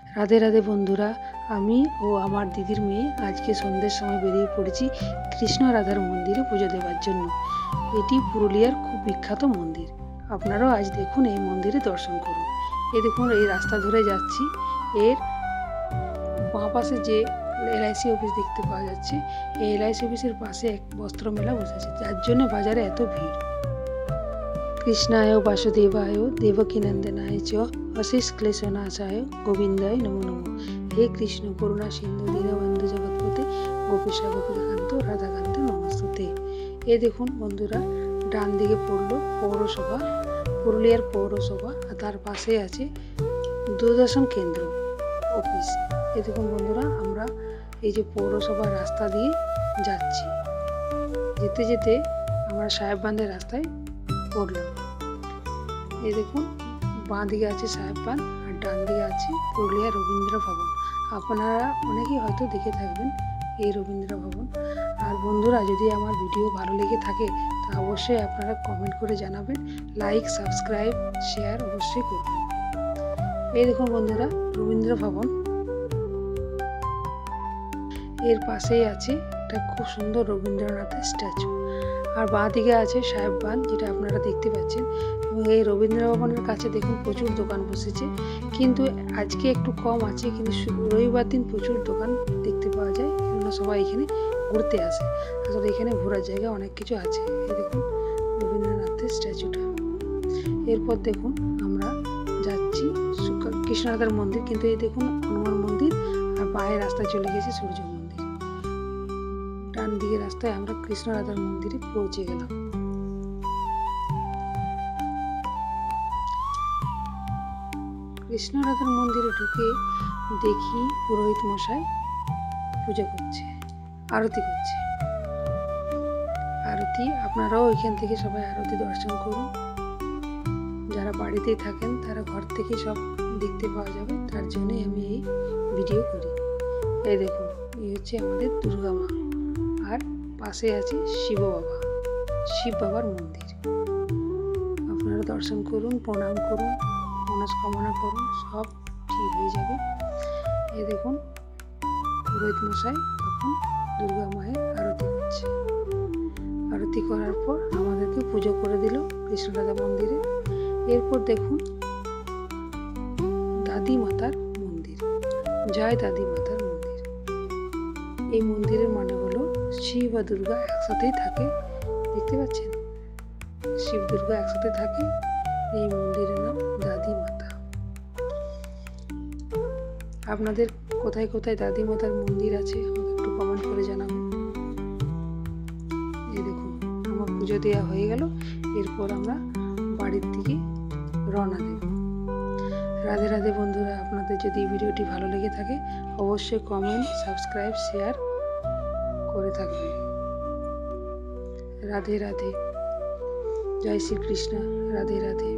রাধে রাধে বন্ধুরা, আমি ও আমার দিদির মেয়ে আজকে সন্ধ্যের সময় বেরিয়ে পড়েছি কৃষ্ণ রাধার মন্দিরে পুজো দেওয়ার জন্য। এটি পুরুলিয়ার খুব বিখ্যাত মন্দির। আপনারাও আজ দেখুন এই মন্দিরে দর্শন করুন। এই দেখুন, এই রাস্তা ধরে যাচ্ছি। এর বাঁ পাশে যে এলআইসি অফিস দেখতে পাওয়া যাচ্ছে, এই এলআইসি অফিসের পাশে এক বস্ত্র মেলা বসেছে, যার জন্য বাজারে এত ভিড়। কৃষ্ণায় বাসুদেবায় দেবকীনন্দনায় চ অশেষ ক্লেশনাশায় গোবিন্দায় নমো নমঃ। হে কৃষ্ণ করুণা সিন্ধু দীনবন্ধু জগৎপতে গোপীশা গোপীকান্ত রাধাকান্ত নমস্তুতে। এই দেখুন বন্ধুরা, ডান দিকে পড়লো পৌরসভা, পুরুলিয়ার পৌরসভা, আর তার পাশে আছে দূরদর্শন কেন্দ্র অফিস। এই দেখুন বন্ধুরা, আমরা এই যে পৌরসভার রাস্তা দিয়ে যাচ্ছি। যেতে যেতে আমরা সাহেববান্ধের রাস্তায় পড়লাম। এই দেখুন, বাঁ দিকে আছে সাহেববাঁধ আর ডান দিকে আছে পুরুলিয়া রবীন্দ্র ভবন। আপনারা অনেকেই হয়তো দেখে থাকবেন এই রবীন্দ্র ভবন। আর বন্ধুরা, যদি আমার ভিডিও ভালো লেগে থাকে তা অবশ্যই আপনারা কমেন্ট করে জানাবেন, লাইক সাবস্ক্রাইব শেয়ার অবশ্যই করবেন। এই দেখুন বন্ধুরা, রবীন্দ্র ভবন, এর পাশেই আছে একটা খুব সুন্দর রবীন্দ্রনাথের স্ট্যাচু। আর বাঁ দিকে আছে সাহেববাঁধ, যেটা আপনারা দেখতে পাচ্ছেন। এবং এই রবীন্দ্র ভবনের কাছে দেখুন প্রচুর দোকান বসেছে, কিন্তু আজকে একটু কম আছে, কিন্তু রবিবার দিন প্রচুর দোকান দেখতে পাওয়া যায়, কেননা সবাই এখানে ঘুরতে আসে। আসলে এখানে ঘোরার জায়গা অনেক কিছু আছে। এই দেখুন রবীন্দ্রনাথের স্ট্যাচুটা। এরপর দেখুন আমরা যাচ্ছি কৃষ্ণরাধার মন্দির, কিন্তু এই দেখুন হনুমান মন্দির, আর বাঁয়ের রাস্তায় চলে গেছে সূর্য মন্দির। ডান দিকে রাস্তায় আমরা কৃষ্ণ রাধার মন্দিরে পৌঁছে গেলাম। কৃষ্ণ রাধার মন্দিরে ঢুকে দেখি পুরোহিত মশাই পূজা করছে, আরতি করছে। আরতি আপনারাও ওইখান থেকে সবাই আরতি দর্শন করুন। যারা বাড়িতেই থাকেন তারা ঘর থেকে সব দেখতে পাওয়া যাবে, তার জন্যই আমি এই ভিডিও করি। এই দেখুন, এই হচ্ছে আমাদের দুর্গা মা, আর পাশে আছে শিব বাবার মন্দির। আপনারা দর্শন করুন, প্রণাম করুন, মনস্কামনা করুন, সব ঠিক হয়ে যাবে। এই দেখুন পুরোহিত মশাই তখন দুর্গা মায়ের আরতি করছে। আরতি করার পর আমাদেরকে পুজো করে দিল কৃষ্ণরাধা মন্দিরে। এরপর দেখুন দাদি মাতার মন্দির, জয় দাদি মাতার মন্দির। এই মন্দিরের মানে হলো শিব আর দুর্গা একসাথেই থাকে। দেখতে পাচ্ছেন, শিব দুর্গা একসাথে থাকে। এই মন্দিরের নাম দাদি মাতা। আপনাদের কোথায় কোথায় দাদি মাতার মন্দির আছে আমাকে একটু কমেন্ট করে জানাবেন। এই দেখুন, আমার পুজো দেওয়া হয়ে গেল। এরপর আমরা বাড়ির দিকে রওনা দেব। রাধে রাধে বন্ধুরা, আপনাদের যদি ভিডিওটি ভালো লেগে থাকে অবশ্যই কমেন্ট সাবস্ক্রাইব শেয়ার করে থাকবেন। রাধে রাধে, জয় শ্রীকৃষ্ণ, রাধে রাধে।